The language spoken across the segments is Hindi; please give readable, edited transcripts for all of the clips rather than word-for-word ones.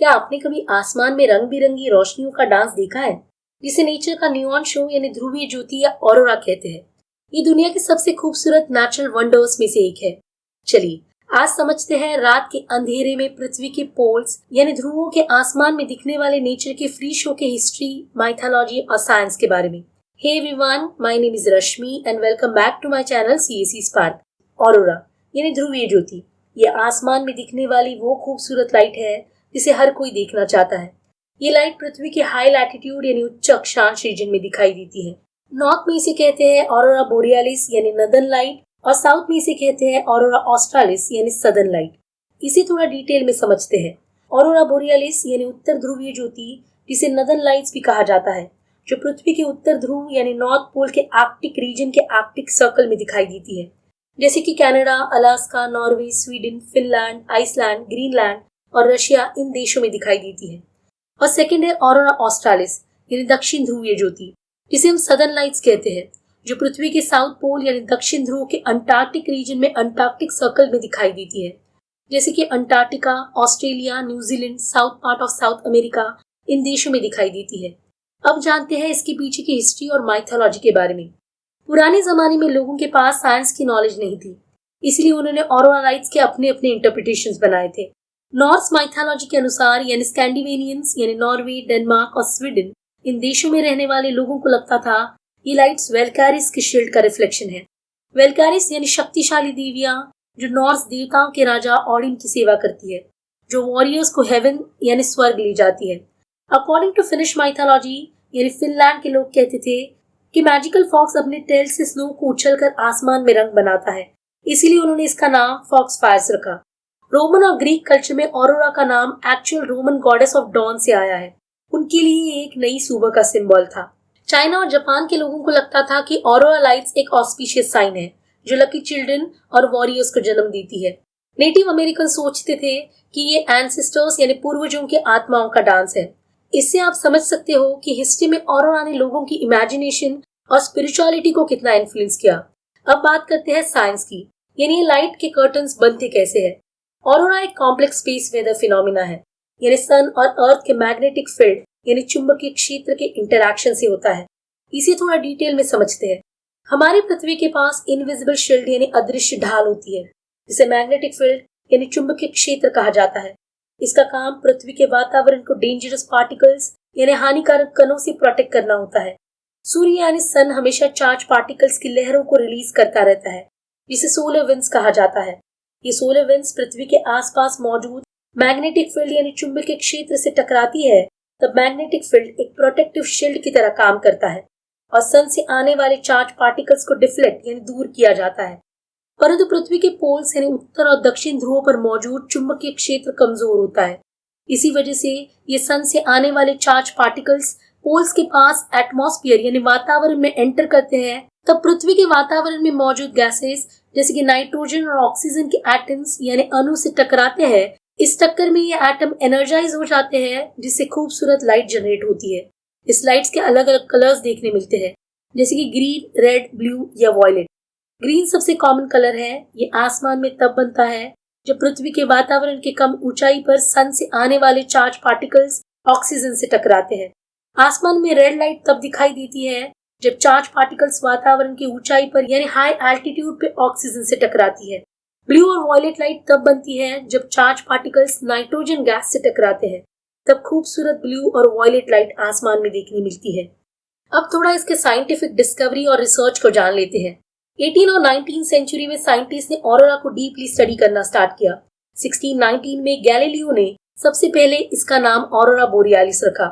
क्या आपने कभी आसमान में रंग बिरंगी रोशनियों का डांस देखा है, जिसे नेचर का न्यूऑन शो यानी ध्रुवीय ज्योति या ऑरोरा कहते हैं। ये दुनिया के सबसे खूबसूरत नेचुरल वंडर्स में से एक है। चलिए आज समझते हैं रात के अंधेरे में पृथ्वी के पोल्स यानी ध्रुवों के आसमान में दिखने वाले नेचर के फ्री शो के हिस्ट्री, माइथोलॉजी और साइंस के बारे में। Hey everyone, my name is Rashmi and welcome back to my channel CAC spark. Aurora यानी ध्रुवीय ज्योति, ये आसमान में दिखने वाली वो खूबसूरत लाइट है जिसे हर कोई देखना चाहता है। ये लाइट पृथ्वी के हाई लैटिट्यूड यानी उच्च अक्षांश रीजन में दिखाई देती है। नॉर्थ में इसे कहते हैं ऑरोरा बोरियालिस यानी नदर्न लाइट और साउथ में इसे कहते हैं ऑरोरा ऑस्ट्रालिस यानी सदर्न लाइट। इसे थोड़ा डिटेल में समझते हैं। ऑरोरा बोरियालिस यानी उत्तर ध्रुवीय ज्योति, जिसे नदर्न लाइट्स भी कहा जाता है, जो पृथ्वी के उत्तर ध्रुव यानी नॉर्थ पोल के आर्कटिक रीजन के आर्कटिक सर्कल में दिखाई देती है, जैसे कि Canada, Alaska, Norway, Sweden, Finland, Iceland, Greenland और रशिया इन देशों में दिखाई देती है। और सेकंड है ऑरोरा ऑस्ट्रालिस यानी दक्षिण ध्रुवीय ज्योति, जिसे हम सदर्न लाइट्स कहते हैं, जो पृथ्वी के साउथ पोल यानी दक्षिण ध्रुव के अंटार्कटिक रीजन में अंटार्कटिक सर्कल में दिखाई देती है, जैसे कि Antarctica, Australia, New Zealand, South part of South America इन देशों में दिखाई देती है। अब जानते हैं इसके पीछे की हिस्ट्री और माइथोलॉजी के बारे में। पुराने जमाने में लोगों के पास साइंस की नॉलेज नहीं थी, इसलिए उन्होंने ऑरोरा लाइट्स के अपने अपने इंटरप्रिटेशंस बनाए थे। नॉर्स माइथोलॉजी के अनुसार यानी स्कैंडिनेवियंस यानी नॉर्वे, डेनमार्क और स्वीडन इन देशों में रहने वाले लोगों को लगता था ये लाइट्स वेल्कारिस के शील्ड का रिफ्लेक्शन है। वेल्कारिस यानी शक्तिशाली देवियां, जो नॉर्स देवताओं के राजा ओडिन की सेवा करती है, जो वॉरियर्स को हेवन यानी स्वर्ग ले जाती है। अकॉर्डिंग टू फिनिश माइथोलॉजी यानी फिनलैंड के लोग कहते थे कि मैजिकल फॉक्स अपने टेल से स्नो को उछलकर आसमान में रंग बनाता है, इसीलिए उन्होंने इसका नाम फॉक्स फायर्स रखा। रोमन और ग्रीक कल्चर में ऑरोरा का नाम actual Roman goddess of dawn से आया है। उनके लिए एक नई सुबह का सिंबल था। चाइना और जापान के लोगों को लगता था कि ऑरोरा लाइट्स एक ऑस्पिशियस साइन है, जो लकी चिल्ड्रन और वॉरियर्स को जन्म देती है। नेटिव अमेरिकन सोचते थे कि ये एंसेस्टर्स यानी पूर्वजों के आत्माओं का डांस है। इससे आप समझ सकते हो कि हिस्ट्री में ऑरोरा ने लोगों की इमेजिनेशन और स्पिरिचुअलिटी को कितना इन्फ्लुएंस किया। अब बात करते हैं साइंस की, यानी लाइट के कर्टन्स बनते कैसे हैं। ऑरोरा एक कॉम्प्लेक्स स्पेस वेदर फिनोमिना है, यानी सन और अर्थ के मैग्नेटिक फील्ड यानी चुंबकीय क्षेत्र के इंटरैक्शन से होता है। इसे थोड़ा डिटेल में समझते हैं। हमारी पृथ्वी के पास इनविजिबल शील्ड यानी अदृश्य ढाल होती है, जिसे मैग्नेटिक फील्ड यानी चुंबकीय क्षेत्र कहा जाता है। इसका काम पृथ्वी के वातावरण को डेंजरस पार्टिकल्स यानी हानिकारक कणों से प्रोटेक्ट करना होता है। सूर्य यानी सन हमेशा चार्ज पार्टिकल्स की लहरों को रिलीज करता रहता है, जिसे सोलर विंड्स कहा जाता है। ये सोलर विंड्स पृथ्वी के आसपास मौजूद मैग्नेटिक फील्ड यानी चुंबकीय क्षेत्र से टकराती है, तब मैग्नेटिक फील्ड एक प्रोटेक्टिव शील्ड की तरह काम करता है और सन से आने वाले चार्ज पार्टिकल्स को डिफ्लेक्ट यानी दूर किया जाता है। परंतु पृथ्वी के पोल्स यानी उत्तर और दक्षिण ध्रुवों पर मौजूद चुंबकीय क्षेत्र कमजोर होता है। इसी वजह से ये सन से आने वाले चार्ज पार्टिकल्स पोल्स के पास एटमॉस्फेयर यानी वातावरण में एंटर करते हैं, तब पृथ्वी के वातावरण में मौजूद गैसेस जैसे कि नाइट्रोजन और ऑक्सीजन के एटम्स यानी अणु से टकराते हैं। इस टक्कर में ये एटम एनर्जाइज हो जाते हैं, जिससे खूबसूरत लाइट जनरेट होती है। इस लाइट्स के अलग अलग कलर्स देखने मिलते हैं, जैसे कि ग्रीन, रेड, ब्लू या वॉयलेट। ग्रीन सबसे कॉमन कलर है। ये आसमान में तब बनता है जब पृथ्वी के वातावरण के कम ऊंचाई पर सन से आने वाले चार्ज पार्टिकल्स ऑक्सीजन से टकराते हैं। आसमान में रेड लाइट तब दिखाई देती है जब चार्ज पार्टिकल्स वातावरण की ऊंचाई पर यानी हाई एल्टीट्यूड पे ऑक्सीजन से टकराती है। ब्लू और वॉयलेट लाइट तब बनती है जब चार्ज पार्टिकल्स नाइट्रोजन गैस से टकराते हैं, तब खूबसूरत ब्लू और वॉयलेट लाइट आसमान में देखने मिलती है। अब थोड़ा इसके साइंटिफिक डिस्कवरी और रिसर्च को जान लेते हैं। 18 और 19 सेंचुरी में साइंटिस्ट ने ऑरोरा को डीपली स्टडी करना स्टार्ट किया। 1619 में गैलीलियो ने सबसे पहले इसका नाम ऑरोरा बोरियालिस रखा।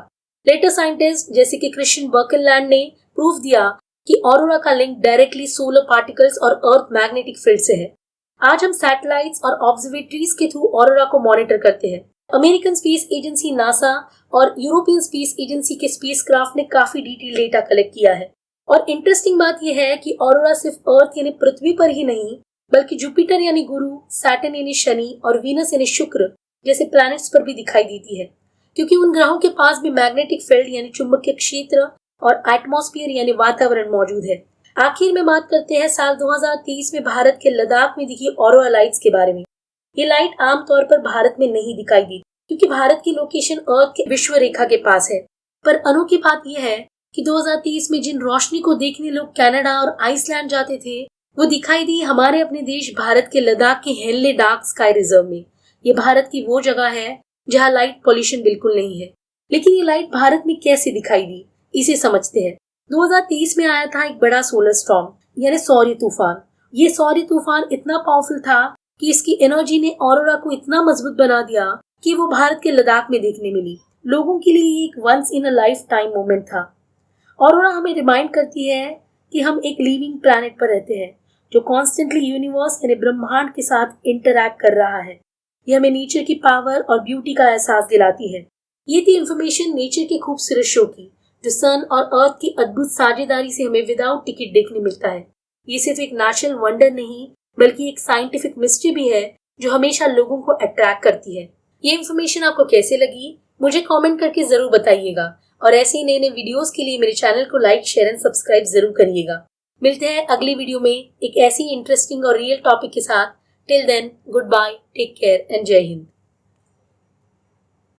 लेटर साइंटिस्ट जैसे कि क्रिश्चियन बर्कनलैंड ने प्रूफ दिया कि ऑरोरा का लिंक डायरेक्टली सोलर पार्टिकल्स और अर्थ मैग्नेटिक फील्ड से है। आज हम सैटेलाइट्स और ऑब्जर्वेटरीज के थ्रू ऑरोरा को मॉनिटर करते हैं। अमेरिकन स्पेस एजेंसी नासा और यूरोपियन स्पेस एजेंसी के स्पेसक्राफ्ट ने काफी डिटेल डेटा कलेक्ट किया है। और इंटरेस्टिंग बात यह है कि ऑरोरा सिर्फ अर्थ यानी पृथ्वी पर ही नहीं, बल्कि जुपिटर यानी गुरु, सैटर्न यानी शनि और वीनस यानी शुक्र जैसे प्लैनेट्स पर भी दिखाई देती है, क्योंकि उन ग्रहों के पास भी मैग्नेटिक फील्ड यानी चुंबकीय क्षेत्र और एटमॉस्फेयर यानी वातावरण मौजूद है। आखिर में बात करते हैं साल 2023 में भारत के लद्दाख में दिखी ऑरोरा लाइट्स के बारे में। ये लाइट आमतौर पर भारत में नहीं दिखाई दी, क्योंकि भारत की लोकेशन अर्थ के विश्व रेखा के पास है। पर अनोखी बात यह है कि 2023 में जिन रोशनी को देखने लोग कनाडा और आइसलैंड जाते थे, वो दिखाई दी हमारे अपने देश भारत के लद्दाख के हेनले डार्क स्काई रिजर्व में। ये भारत की वो जगह है जहाँ लाइट पॉल्यूशन बिल्कुल नहीं है। लेकिन ये लाइट भारत में कैसे दिखाई दी, इसे समझते हैं। 2023 में आया था एक बड़ा सोलर स्टॉर्म यानी सौर्य तूफान। ये सौर्य तूफान इतना पावरफुल था कि इसकी एनर्जी ने ऑरोरा को इतना मजबूत बना दिया कि वो भारत के लद्दाख में देखने मिली। लोगों के लिए ये एक once in a lifetime moment था। ऑरोरा हमें रिमाइंड करती है कि हम एक लिविंग प्लैनेट पर रहते हैं जो कॉन्स्टेंटली यूनिवर्स यानी ब्रह्मांड के साथ इंटरैक्ट कर रहा है। ये हमें नेचर की पावर और ब्यूटी का एहसास दिलाती है। ये थी इंफॉर्मेशन नेचर के खूबसूरत शो की, जो सन और अर्थ की अद्भुत साझेदारी से हमें विदाउट टिकट देखने मिलता है। ये सिर्फ एक नेचुरल वंडर नहीं बल्कि एक साइंटिफिक मिस्ट्री भी है जो हमेशा लोगों को अट्रैक्ट करती है। ये इन्फॉर्मेशन आपको कैसे लगी मुझे कमेंट करके जरूर बताइएगा और ऐसे ही नए नए वीडियोस के लिए मेरे चैनल को लाइक शेयर एंड सब्सक्राइब जरूर करिएगा। मिलते हैं अगली वीडियो में एक ऐसी इंटरेस्टिंग और रियल टॉपिक के साथ। Till then good bye, take care and जय हिंद।